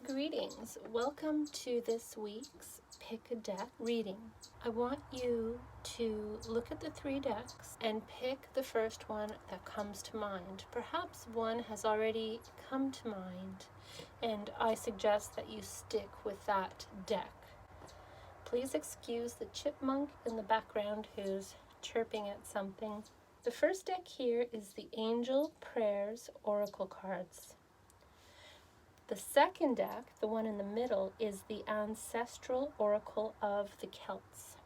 Greetings. Welcome to this week's Pick a Deck reading. I want you to look at the 3 decks and pick the first one that comes to mind. Perhaps one has already come to mind, and I suggest that you stick with that deck. Please excuse the chipmunk in the background who's chirping at something. The first deck here is the Angel Prayers Oracle cards. The second deck, the one in the middle, is the Ancestral Oracle of the Celts.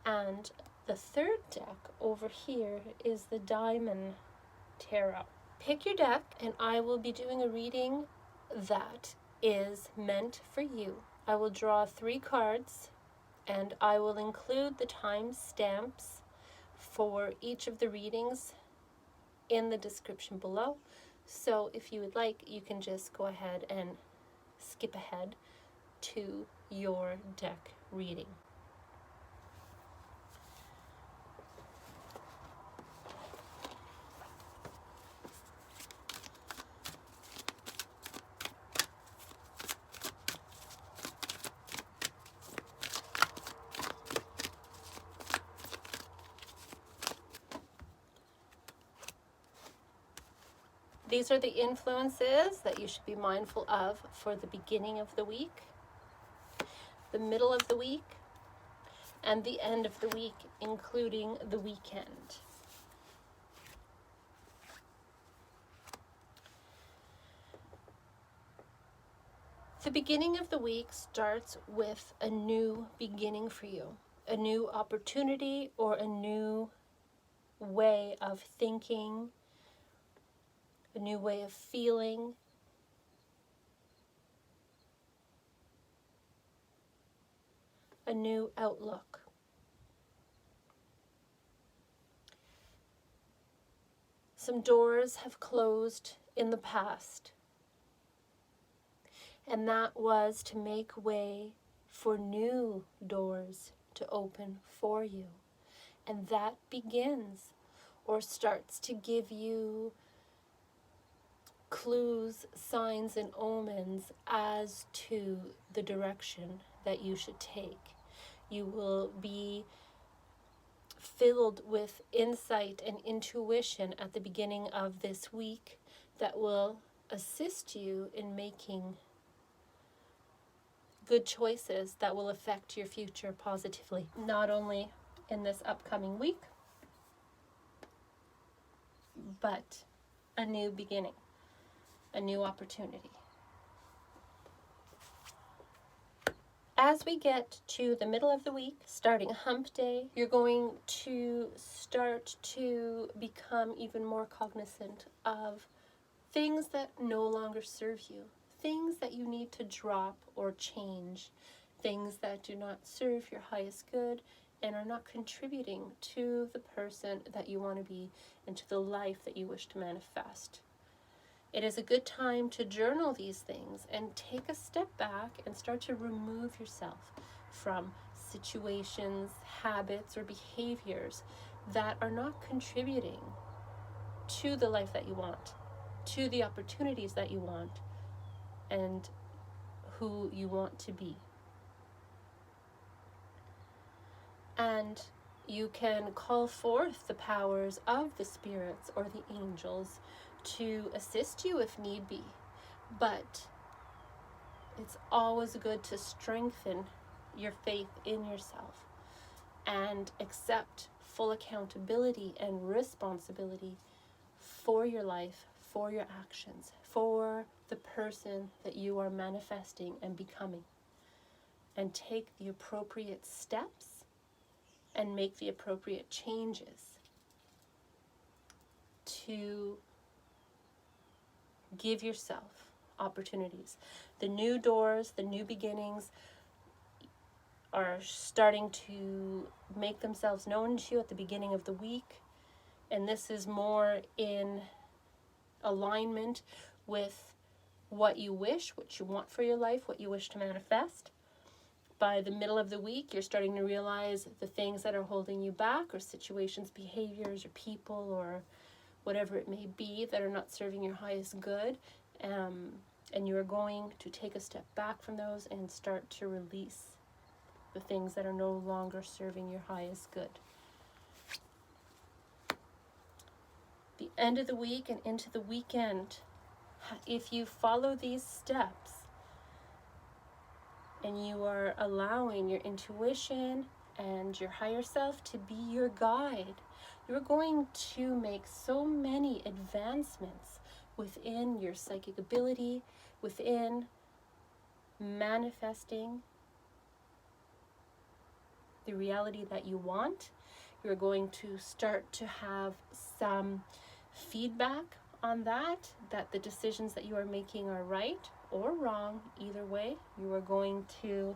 And the third deck over here is the Daemon Tarot. Pick your deck and I will be doing a reading that is meant for you. I will draw 3 cards and I will include the time stamps for each of the readings in the description below. So if you would like, you can just go ahead and skip ahead to your deck reading. These are the influences that you should be mindful of for the beginning of the week, the middle of the week, and the end of the week, including the weekend. The beginning of the week starts with a new beginning for you, a new opportunity or a new way of thinking, a new way of feeling. A new outlook. Some doors have closed in the past, and that was to make way for new doors to open for you. And that begins or starts to give you clues, signs, and omens as to the direction that you should take. You will be filled with insight and intuition at the beginning of this week that will assist you in making good choices that will affect your future positively, not only in this upcoming week, but a new beginning. A new opportunity. As we get to the middle of the week, starting hump day, you're going to start to become even more cognizant of things that no longer serve you, things that you need to drop or change, things that do not serve your highest good and are not contributing to the person that you want to be and to the life that you wish to manifest. It is a good time to journal these things and take a step back and start to remove yourself from situations, habits, or behaviors that are not contributing to the life that you want, to the opportunities that you want, and who you want to be. And you can call forth the powers of the spirits or the angels to assist you if need be, but it's always good to strengthen your faith in yourself and accept full accountability and responsibility for your life, for your actions, for the person that you are manifesting and becoming, and take the appropriate steps and make the appropriate changes to give yourself opportunities. The new doors, the new beginnings are starting to make themselves known to you at the beginning of the week. And this is more in alignment with what you wish, what you want for your life, what you wish to manifest. By the middle of the week, you're starting to realize the things that are holding you back, or situations, behaviors, or people, or whatever it may be that are not serving your highest good. And you are going to take a step back from those and start to release the things that are no longer serving your highest good. The end of the week and into the weekend, if you follow these steps and you are allowing your intuition and your higher self to be your guide, you're going to make so many advancements within your psychic ability, within manifesting the reality that you want. You're going to start to have some feedback on that the decisions that you are making are right or wrong. Either way, you are going to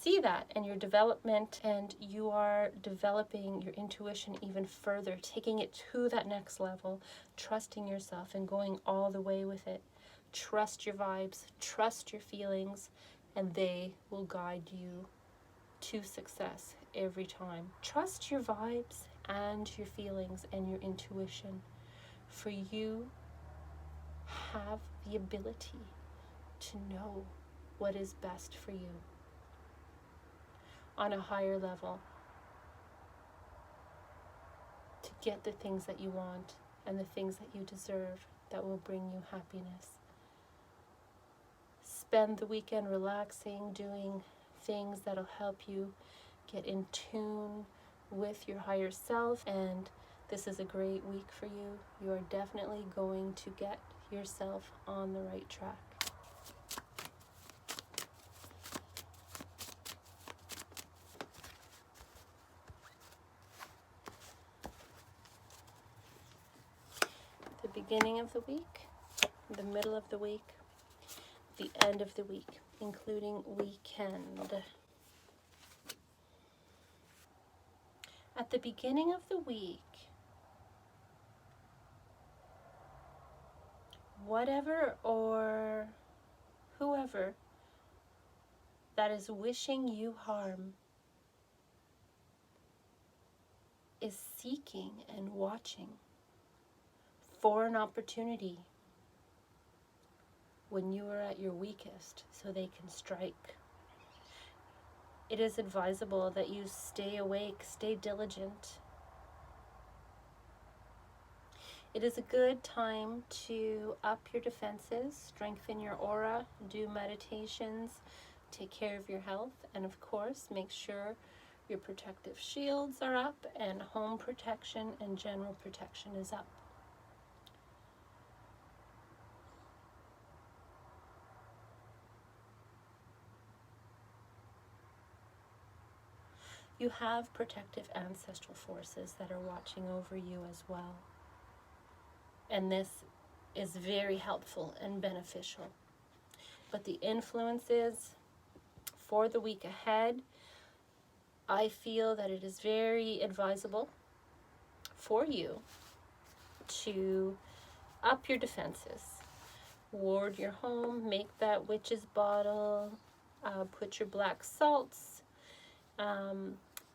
see that and your development, and you are developing your intuition even further, taking it to that next level, trusting yourself and going all the way with it. Trust your vibes, trust your feelings, and they will guide you to success every time. Trust your vibes and your feelings and your intuition, for you have the ability to know what is best for you on a higher level, to get the things that you want and the things that you deserve that will bring you happiness. Spend the weekend relaxing, doing things that'll help you get in tune with your higher self, and this is a great week for you. You are definitely going to get yourself on the right track. The beginning of the week, the middle of the week, the end of the week, including weekend. At the beginning of the week, whatever or whoever that is wishing you harm is seeking and watching for an opportunity when you are at your weakest so they can strike. It is advisable that you stay awake, stay diligent. It is a good time to up your defenses, strengthen your aura, do meditations, take care of your health, and of course, make sure your protective shields are up and home protection and general protection is up. You have protective ancestral forces that are watching over you as well. And this is very helpful and beneficial. But the influences for the week ahead, I feel that it is very advisable for you to up your defenses. Ward your home, make that witch's bottle, put your black salts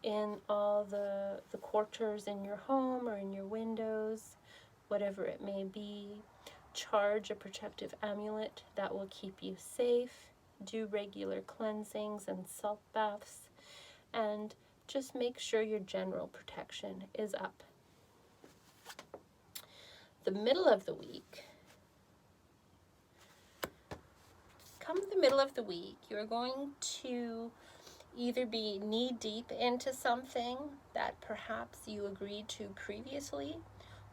in all the quarters in your home or in your windows, whatever it may be. Charge a protective amulet that will keep you safe. Do regular cleansings and salt baths, and just make sure your general protection is up. The middle of the week, come the middle of the week, you're going to either be knee-deep into something that perhaps you agreed to previously,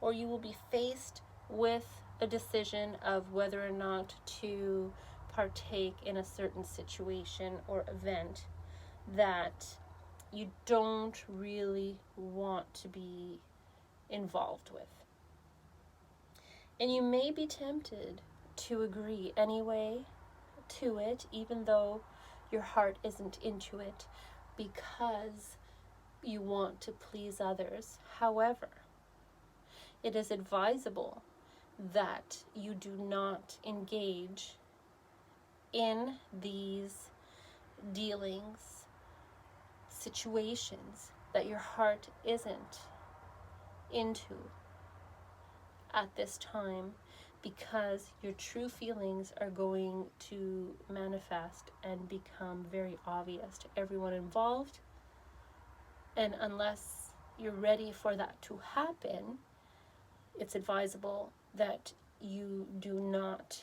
or you will be faced with a decision of whether or not to partake in a certain situation or event that you don't really want to be involved with. And you may be tempted to agree anyway to it, even though your heart isn't into it, because you want to please others. However, it is advisable that you do not engage in these dealings, situations that your heart isn't into, at this time, because your true feelings are going to manifest and become very obvious to everyone involved. And unless you're ready for that to happen, it's advisable that you do not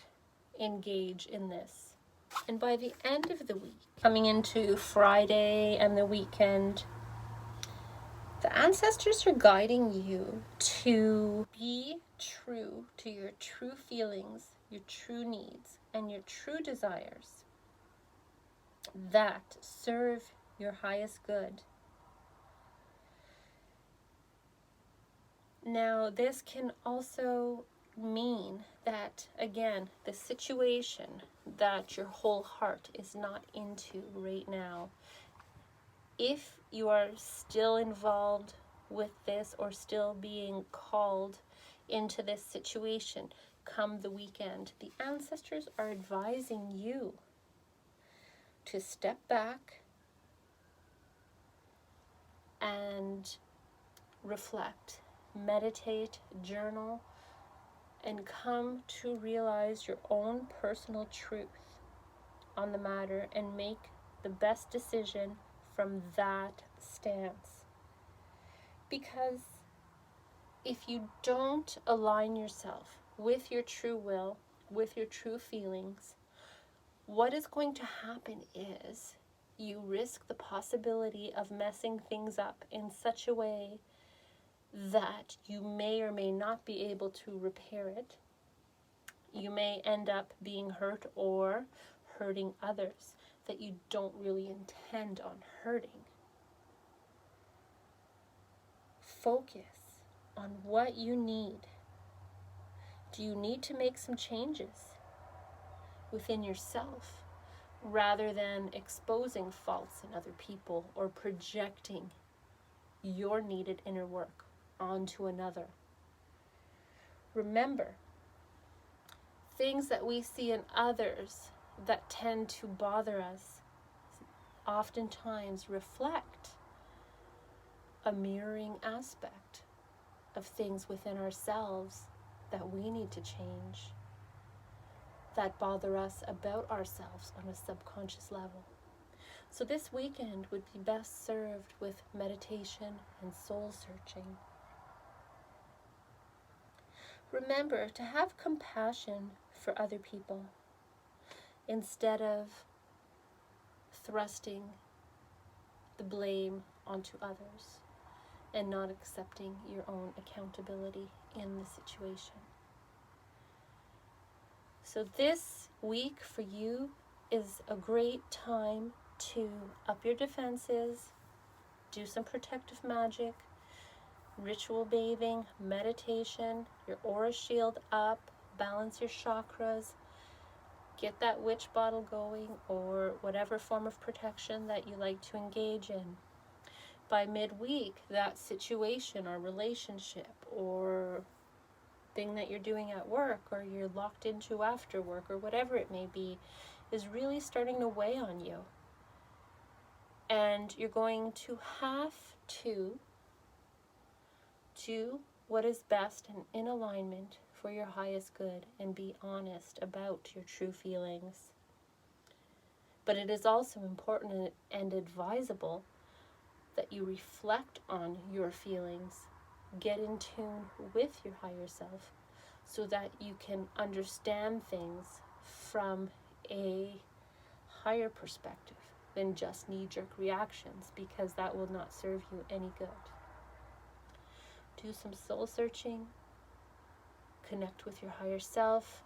engage in this. And by the end of the week, coming into Friday and the weekend, the ancestors are guiding you to be true to your true feelings, your true needs, and your true desires that serve your highest good. Now, this can also mean that, again, the situation that your whole heart is not into right now, if you are still involved with this or still being called into this situation come the weekend, the ancestors are advising you to step back and reflect, meditate, journal, and come to realize your own personal truth on the matter and make the best decision from that stance. Because if you don't align yourself with your true will, with your true feelings, what is going to happen is you risk the possibility of messing things up in such a way that you may or may not be able to repair it. You may end up being hurt or hurting others that you don't really intend on hurting. Focus on what you need. Do you need to make some changes within yourself rather than exposing faults in other people or projecting your needed inner work onto another? Remember, things that we see in others that tend to bother us oftentimes reflect a mirroring aspect of things within ourselves that we need to change, that bother us about ourselves on a subconscious level. So this weekend would be best served with meditation and soul searching. Remember to have compassion for other people instead of thrusting the blame onto others and not accepting your own accountability in the situation. So this week for you is a great time to up your defenses, do some protective magic, ritual bathing, meditation, your aura shield up, balance your chakras, get that witch bottle going, or whatever form of protection that you like to engage in. By midweek, that situation or relationship or thing that you're doing at work or you're locked into after work or whatever it may be is really starting to weigh on you. And you're going to have to do what is best and in alignment for your highest good and be honest about your true feelings. But it is also important and advisable that you reflect on your feelings, get in tune with your higher self so that you can understand things from a higher perspective than just knee-jerk reactions, because that will not serve you any good. Do some soul searching, connect with your higher self,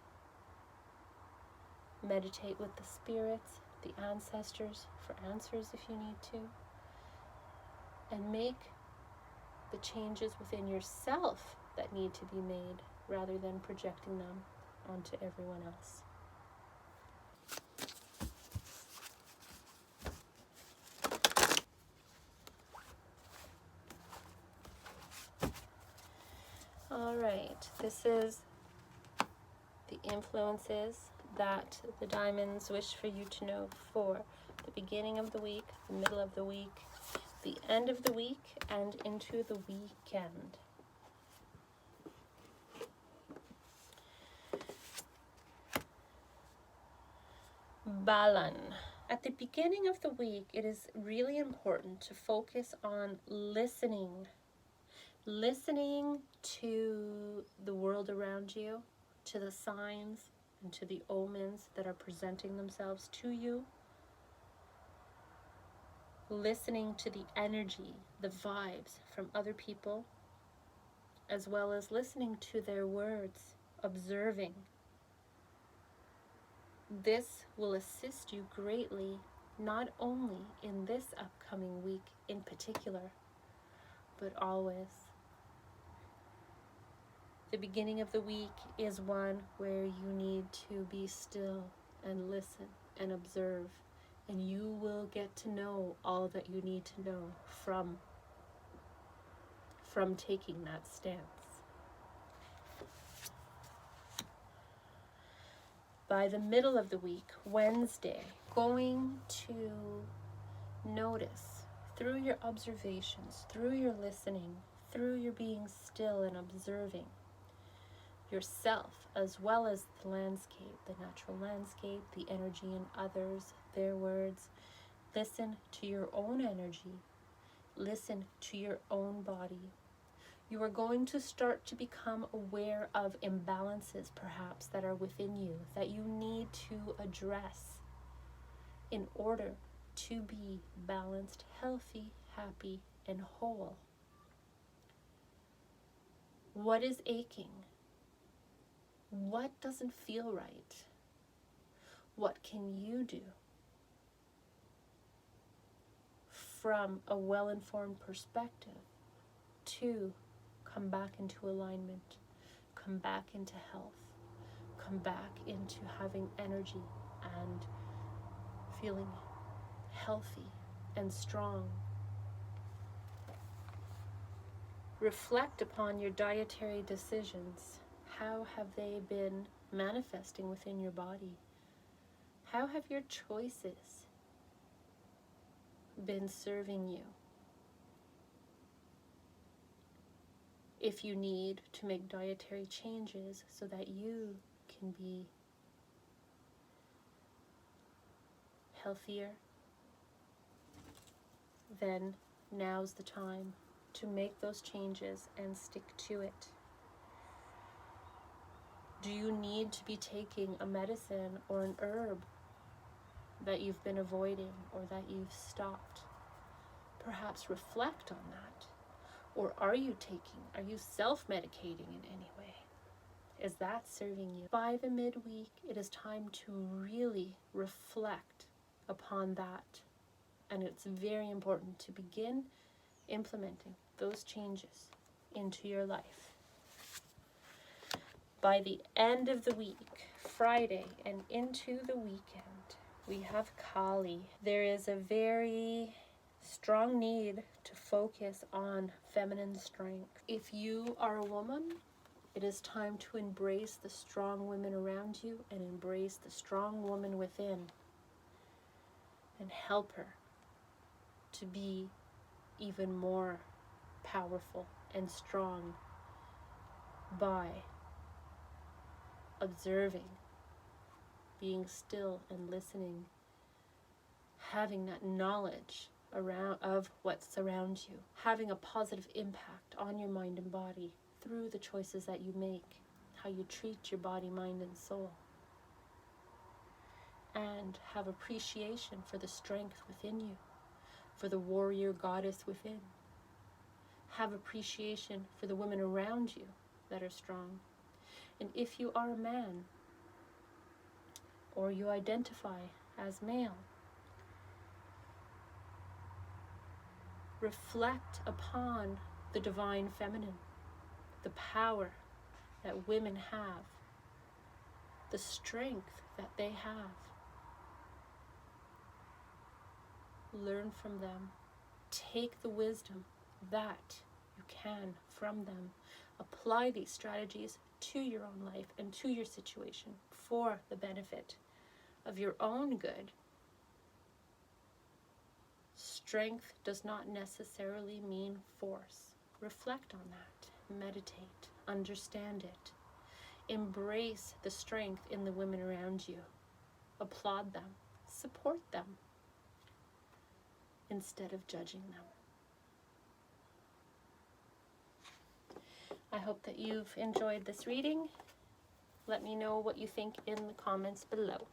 meditate with the spirits, the ancestors for answers if you need to, and make the changes within yourself that need to be made rather than projecting them onto everyone else. All right, this is the influences that the diamonds wish for you to know for the beginning of the week, the middle of the week, the end of the week, and into the weekend. Balan. At the beginning of the week, it is really important to focus on listening to the world around you, to the signs and to the omens that are presenting themselves to you. Listening to the energy, the vibes from other people, as well as listening to their words, observing. This will assist you greatly, not only in this upcoming week in particular, but always. The beginning of the week is one where you need to be still and listen and observe, and you will get to know all that you need to know from taking that stance. By the middle of the week, Wednesday, going to notice through your observations, through your listening, through your being still and observing yourself, as well as the landscape, the natural landscape, the energy in others, their words. Listen to your own energy. Listen to your own body. You are going to start to become aware of imbalances, perhaps, that are within you that you need to address in order to be balanced, healthy, happy, and whole. What is aching? What doesn't feel right? What can you do from a well-informed perspective to come back into alignment, come back into health, come back into having energy and feeling healthy and strong? Reflect upon your dietary decisions. How have they been manifesting within your body? How have your choices been serving you? If you need to make dietary changes so that you can be healthier, then now's the time to make those changes and stick to it. Do you need to be taking a medicine or an herb that you've been avoiding or that you've stopped? Perhaps reflect on that. Or are you self-medicating in any way? Is that serving you? By the midweek, it is time to really reflect upon that. And it's very important to begin implementing those changes into your life. By the end of the week, Friday and into the weekend, we have Kali. There is a very strong need to focus on feminine strength. If you are a woman, it is time to embrace the strong women around you and embrace the strong woman within and help her to be even more powerful and strong by observing, being still and listening, having that knowledge of what's around you, having a positive impact on your mind and body through the choices that you make, how you treat your body, mind, and soul, and have appreciation for the strength within you, for the warrior goddess within. Have appreciation for the women around you that are strong. And if you are a man, or you identify as male, reflect upon the divine feminine, the power that women have, the strength that they have. Learn from them. Take the wisdom that you can from them. Apply these strategies to your own life and to your situation for the benefit of your own good. Strength does not necessarily mean force. Reflect on that. Meditate. Understand it. Embrace the strength in the women around you. Applaud them. support them instead of judging them. I hope that you've enjoyed this reading. Let me know what you think in the comments below.